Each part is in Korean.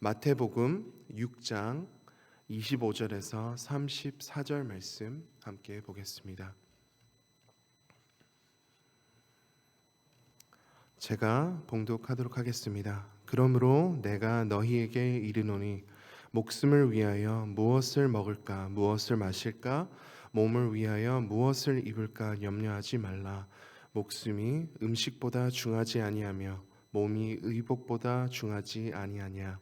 마태복음 6장 25절에서 34절 말씀 함께 보겠습니다. 제가 봉독하도록 하겠습니다. 그러므로 내가 너희에게 이르노니 목숨을 위하여 무엇을 먹을까 무엇을 마실까 몸을 위하여 무엇을 입을까 염려하지 말라. 목숨이 음식보다 중하지 아니하며 몸이 의복보다 중하지 아니하냐.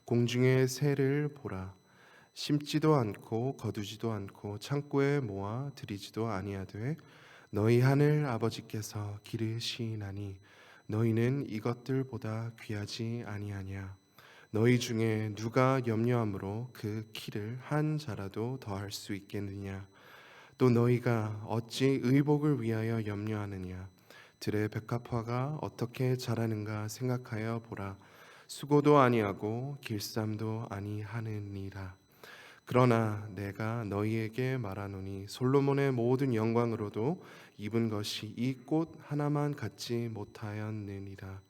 공중의 새를 보라. 심지도 않고 거두지도 않고 창고에 모아 들이지도 아니하되 너희 하늘 아버지께서 기르시나니 너희는 이것들보다 귀하지 아니하냐. 너희 중에 누가 염려함으로 그 키를 한 자라도 더할 수 있겠느냐. 또 너희가 어찌 의복을 위하여 염려하느냐. 들의 백합화가 어떻게 자라는가 생각하여 보라. 수고도 아니하고 길쌈도 아니하느니라. 그러나 내가 너희에게 말하노니 솔로몬의 모든 영광으로도 입은 것이 이 꽃 하나만 갖지 못하였느니라.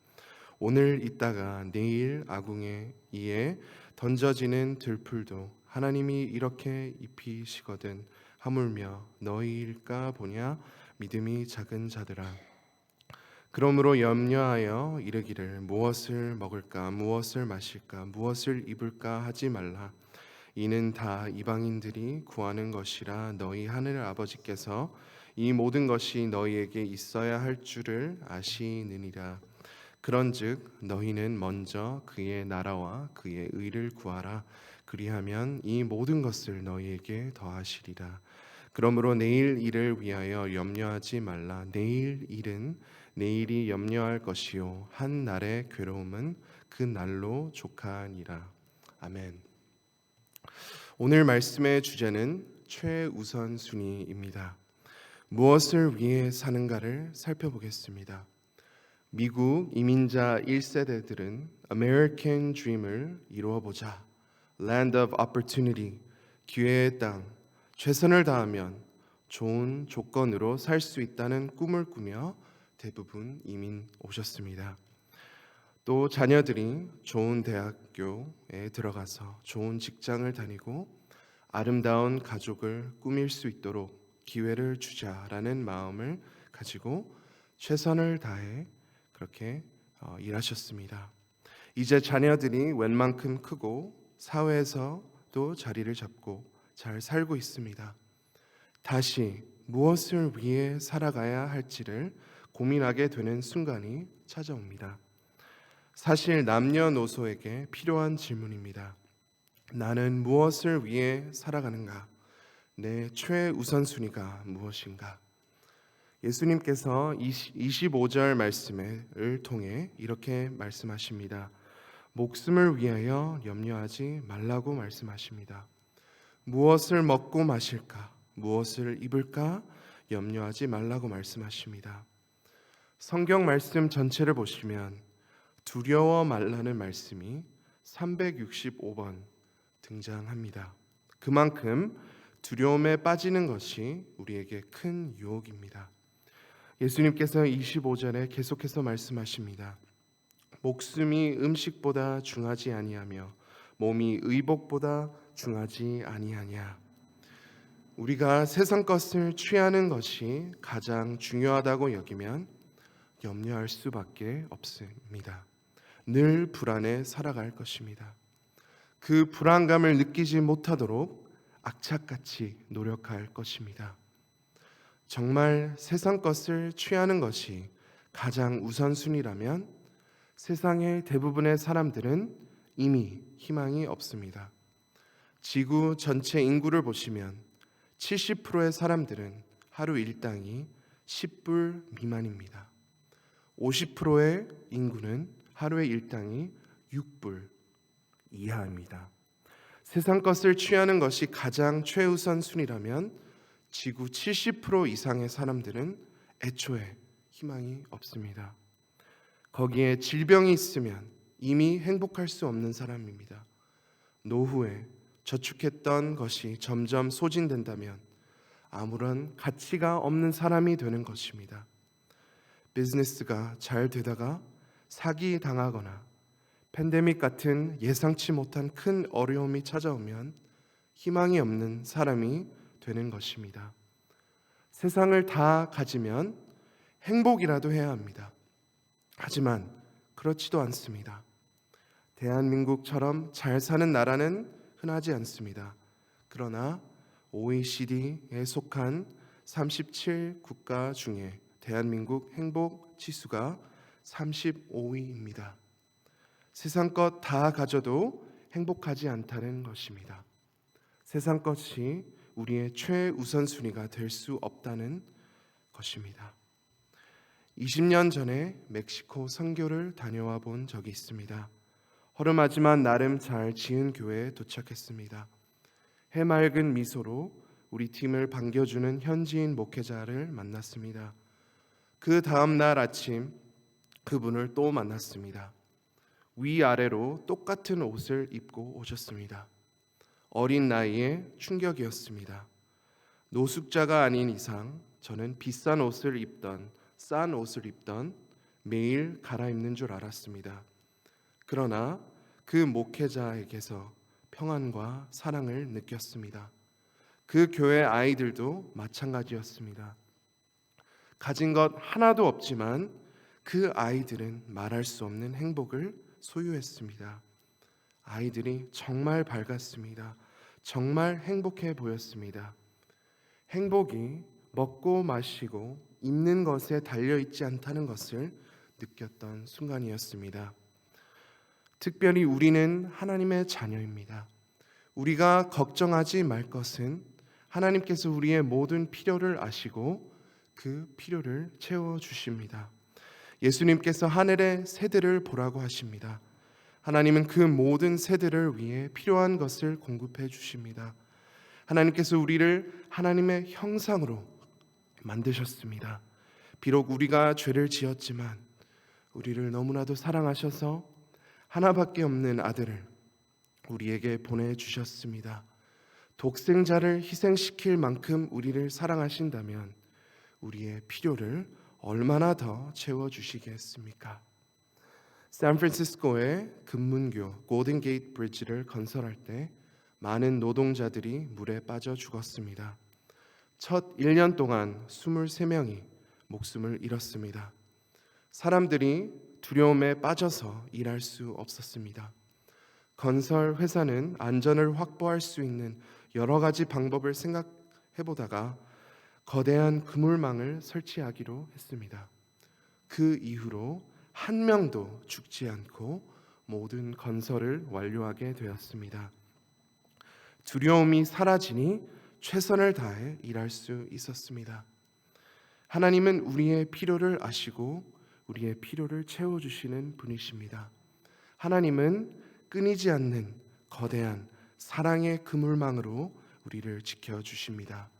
오늘 있다가 내일 아궁에 이에 던져지는 들풀도 하나님이 이렇게 입히시거든 하물며 너희일까 보냐. 믿음이 작은 자들아. 그러므로 염려하여 이르기를 무엇을 먹을까 무엇을 마실까 무엇을 입을까 하지 말라. 이는 다 이방인들이 구하는 것이라 너희 하늘 아버지께서 이 모든 것이 너희에게 있어야 할 줄을 아시느니라. 그런즉 너희는 먼저 그의 나라와 그의 의를 구하라. 그리하면 이 모든 것을 너희에게 더하시리라. 그러므로 내일 일을 위하여 염려하지 말라. 내일 일은 내일이 염려할 것이요 한 날의 괴로움은 그 날로 족하니라. 아멘. 오늘 말씀의 주제는 최우선순위입니다. 무엇을 위해 사는가를 살펴보겠습니다. 미국 이민자 1세대들은 American Dream을 이루어보자, Land of Opportunity, 기회의 땅, 최선을 다하면 좋은 조건으로 살 수 있다는 꿈을 꾸며 대부분 이민 오셨습니다. 또 자녀들이 좋은 대학교에 들어가서 좋은 직장을 다니고 아름다운 가족을 꾸밀 수 있도록 기회를 주자라는 마음을 가지고 최선을 다해 그렇게 일하셨습니다. 이제 자녀들이 웬만큼 크고 사회에서 또 자리를 잡고 잘 살고 있습니다. 다시 무엇을 위해 살아가야 할지를 고민하게 되는 순간이 찾아옵니다. 사실 남녀노소에게 필요한 질문입니다. 나는 무엇을 위해 살아가는가? 내 최우선순위가 무엇인가? 예수님께서 25절 말씀을 통해 이렇게 말씀하십니다. 목숨을 위하여 염려하지 말라고 말씀하십니다. 무엇을 먹고 마실까? 무엇을 입을까? 염려하지 말라고 말씀하십니다. 성경 말씀 전체를 보시면 두려워 말라는 말씀이 365번 등장합니다. 그만큼 두려움에 빠지는 것이 우리에게 큰 유혹입니다. 예수님께서 25절에 계속해서 말씀하십니다. 목숨이 음식보다 중하지 아니하며 몸이 의복보다 중하지 아니하냐. 우리가 세상 것을 취하는 것이 가장 중요하다고 여기면 염려할 수밖에 없습니다. 늘 불안에 살아갈 것입니다. 그 불안감을 느끼지 못하도록 악착같이 노력할 것입니다. 정말 세상 것을 취하는 것이 가장 우선순위라면 세상의 대부분의 사람들은 이미 희망이 없습니다. 지구 전체 인구를 보시면 70%의 사람들은 하루 일당이 10불 미만입니다. 50%의 인구는 하루의 일당이 6불 이하입니다. 세상 것을 취하는 것이 가장 최우선 순위라면 지구 70% 이상의 사람들은 애초에 희망이 없습니다. 거기에 질병이 있으면 이미 행복할 수 없는 사람입니다. 노후에 저축했던 것이 점점 소진된다면 아무런 가치가 없는 사람이 되는 것입니다. 비즈니스가 잘 되다가 사기 당하거나 팬데믹 같은 예상치 못한 큰 어려움이 찾아오면 희망이 없는 사람이 되는 것입니다. 세상을 다 가지면 행복이라도 해야 합니다. 하지만 그렇지도 않습니다. 대한민국처럼 잘 사는 나라는 흔하지 않습니다. 그러나 OECD에 속한 37국가 중에 대한민국 행복 지수가 35위입니다. 세상 것 다 가져도 행복하지 않다는 것입니다. 세상 것이 우리의 최우선순위가 될 수 없다는 것입니다. 20년 전에 멕시코 선교를 다녀와 본 적이 있습니다. 허름하지만 나름 잘 지은 교회에 도착했습니다. 해맑은 미소로 우리 팀을 반겨주는 현지인 목회자를 만났습니다. 그 다음 날 아침 그분을 또 만났습니다. 위아래로 똑같은 옷을 입고 오셨습니다. 어린 나이에 충격이었습니다. 노숙자가 아닌 이상 저는 비싼 옷을 입던 싼 옷을 입던 매일 갈아입는 줄 알았습니다. 그러나 그 목회자에게서 평안과 사랑을 느꼈습니다. 그 교회 아이들도 마찬가지였습니다. 가진 것 하나도 없지만 그 아이들은 말할 수 없는 행복을 소유했습니다. 아이들이 정말 밝았습니다. 정말 행복해 보였습니다. 행복이 먹고 마시고 입는 것에 달려있지 않다는 것을 느꼈던 순간이었습니다. 특별히 우리는 하나님의 자녀입니다. 우리가 걱정하지 말 것은 하나님께서 우리의 모든 필요를 아시고 그 필요를 채워주십니다. 예수님께서 하늘의 새들을 보라고 하십니다. 하나님은 그 모든 새들을 위해 필요한 것을 공급해 주십니다. 하나님께서 우리를 하나님의 형상으로 만드셨습니다. 비록 우리가 죄를 지었지만 우리를 너무나도 사랑하셔서 하나밖에 없는 아들을 우리에게 보내주셨습니다. 독생자를 희생시킬 만큼 우리를 사랑하신다면 우리의 필요를 얼마나 더 채워주시겠습니까? 샌프란시스코의 금문교 골든 게이트 브리지를 건설할 때 많은 노동자들이 물에 빠져 죽었습니다. 첫 1년 동안 23명이 목숨을 잃었습니다. 사람들이 두려움에 빠져서 일할 수 없었습니다. 건설 회사는 안전을 확보할 수 있는 여러 가지 방법을 생각해 보다가 거대한 그물망을 설치하기로 했습니다. 그 이후로 한 명도 죽지 않고 모든 건설을 완료하게 되었습니다. 두려움이 사라지니 최선을 다해 일할 수 있었습니다. 하나님은 우리의 필요를 아시고 우리의 필요를 채워주시는 분이십니다. 하나님은 끊이지 않는 거대한 사랑의 그물망으로 우리를 지켜주십니다.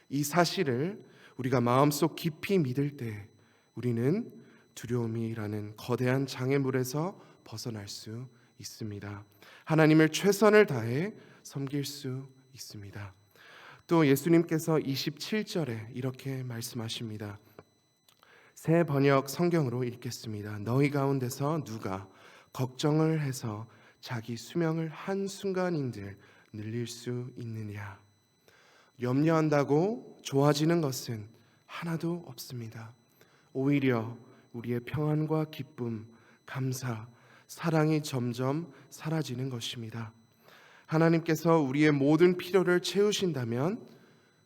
이 사실을 우리가 마음속 깊이 믿을 때 우리는 두려움이라는 거대한 장애물에서 벗어날 수 있습니다. 하나님을 최선을 다해 섬길 수 있습니다. 또 예수님께서 27절에 이렇게 말씀하십니다. 새 번역 성경으로 읽겠습니다. 너희 가운데서 누가 걱정을 해서 자기 수명을 한순간인들 늘릴 수 있느냐? 염려한다고 좋아지는 것은 하나도 없습니다. 오히려 우리의 평안과 기쁨, 감사, 사랑이 점점 사라지는 것입니다. 하나님께서 우리의 모든 필요를 채우신다면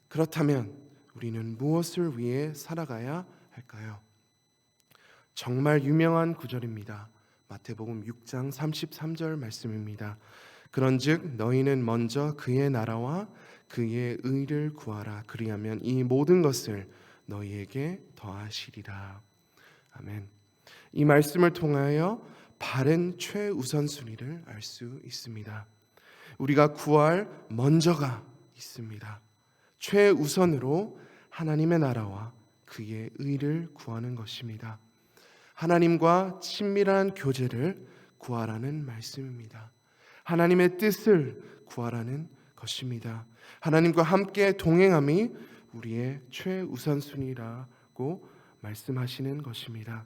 그렇다면 우리는 무엇을 위해 살아가야 할까요? 정말 유명한 구절입니다. 마태복음 6장 33절 말씀입니다. 그런즉 너희는 먼저 그의 나라와 그의 의를 구하라. 그리하면 이 모든 것을 너희에게 더하시리라. 아멘. 이 말씀을 통하여 바른 최우선순위를 알 수 있습니다. 우리가 구할 먼저가 있습니다. 최우선으로 하나님의 나라와 그의 의를 구하는 것입니다. 하나님과 친밀한 교제를 구하라는 말씀입니다. 하나님의 뜻을 구하라는 것입니다. 하나님과 함께 동행함이 우리의 최우선순위라고 말씀하시는 것입니다.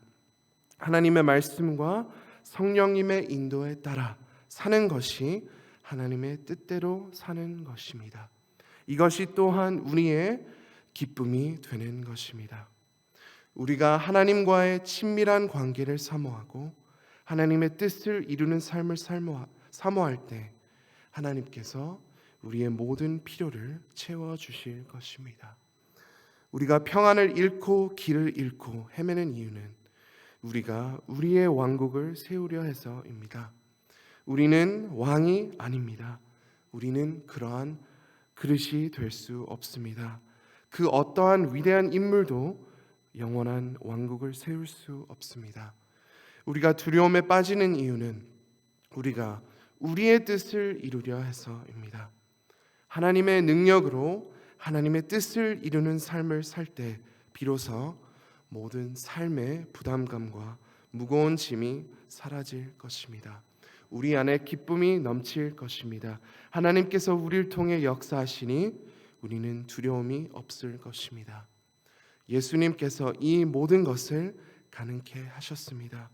하나님의 말씀과 성령님의 인도에 따라 사는 것이 하나님의 뜻대로 사는 것입니다. 이것이 또한 우리의 기쁨이 되는 것입니다. 우리가 하나님과의 친밀한 관계를 사모하고 하나님의 뜻을 이루는 삶을 사모할 때 하나님께서 우리의 모든 필요를 채워주실 것입니다. 우리가 평안을 잃고 길을 잃고 헤매는 이유는 우리가 우리의 왕국을 세우려 해서입니다. 우리는 왕이 아닙니다. 우리는 그러한 그릇이 될 수 없습니다. 그 어떠한 위대한 인물도 영원한 왕국을 세울 수 없습니다. 우리가 두려움에 빠지는 이유는 우리가 우리의 뜻을 이루려 해서입니다. 하나님의 능력으로 하나님의 뜻을 이루는 삶을 살 때 비로소 모든 삶의 부담감과 무거운 짐이 사라질 것입니다. 우리 안에 기쁨이 넘칠 것입니다. 하나님께서 우리를 통해 역사하시니 우리는 두려움이 없을 것입니다. 예수님께서 이 모든 것을 가능케 하셨습니다.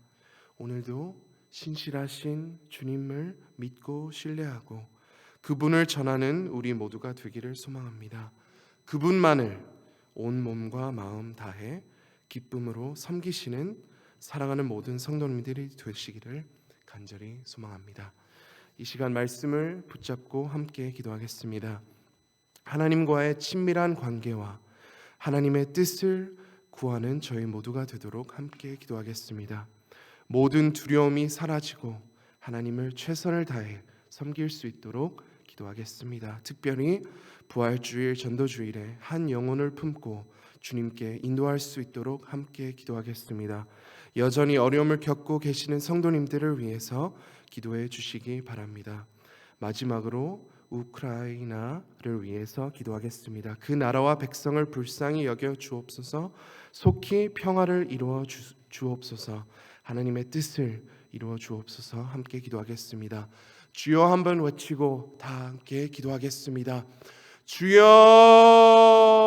오늘도 신실하신 주님을 믿고 신뢰하고 그분을 전하는 우리 모두가 되기를 소망합니다. 그분만을 온 몸과 마음 다해 기쁨으로 섬기시는 사랑하는 모든 성도님들이 되시기를 간절히 소망합니다. 이 시간 말씀을 붙잡고 함께 기도하겠습니다. 하나님과의 친밀한 관계와 하나님의 뜻을 구하는 저희 모두가 되도록 함께 기도하겠습니다. 모든 두려움이 사라지고 하나님을 최선을 다해 섬길 수 있도록 기도하겠습니다. 특별히 부활주일 전도주일에 한 영혼을 품고 주님께 인도할 수 있도록 함께 기도하겠습니다. 여전히 어려움을 겪고 계시는 성도님들을 위해서 기도해 주시기 바랍니다. 마지막으로 우크라이나를 위해서 기도하겠습니다. 그 나라와 백성을 불쌍히 여겨 주옵소서. 속히 평화를 이루어 주옵소서. 하나님의 뜻을 이루어 주옵소서. 함께 기도하겠습니다. 주여 한번 외치고 다 함께 기도하겠습니다. 주여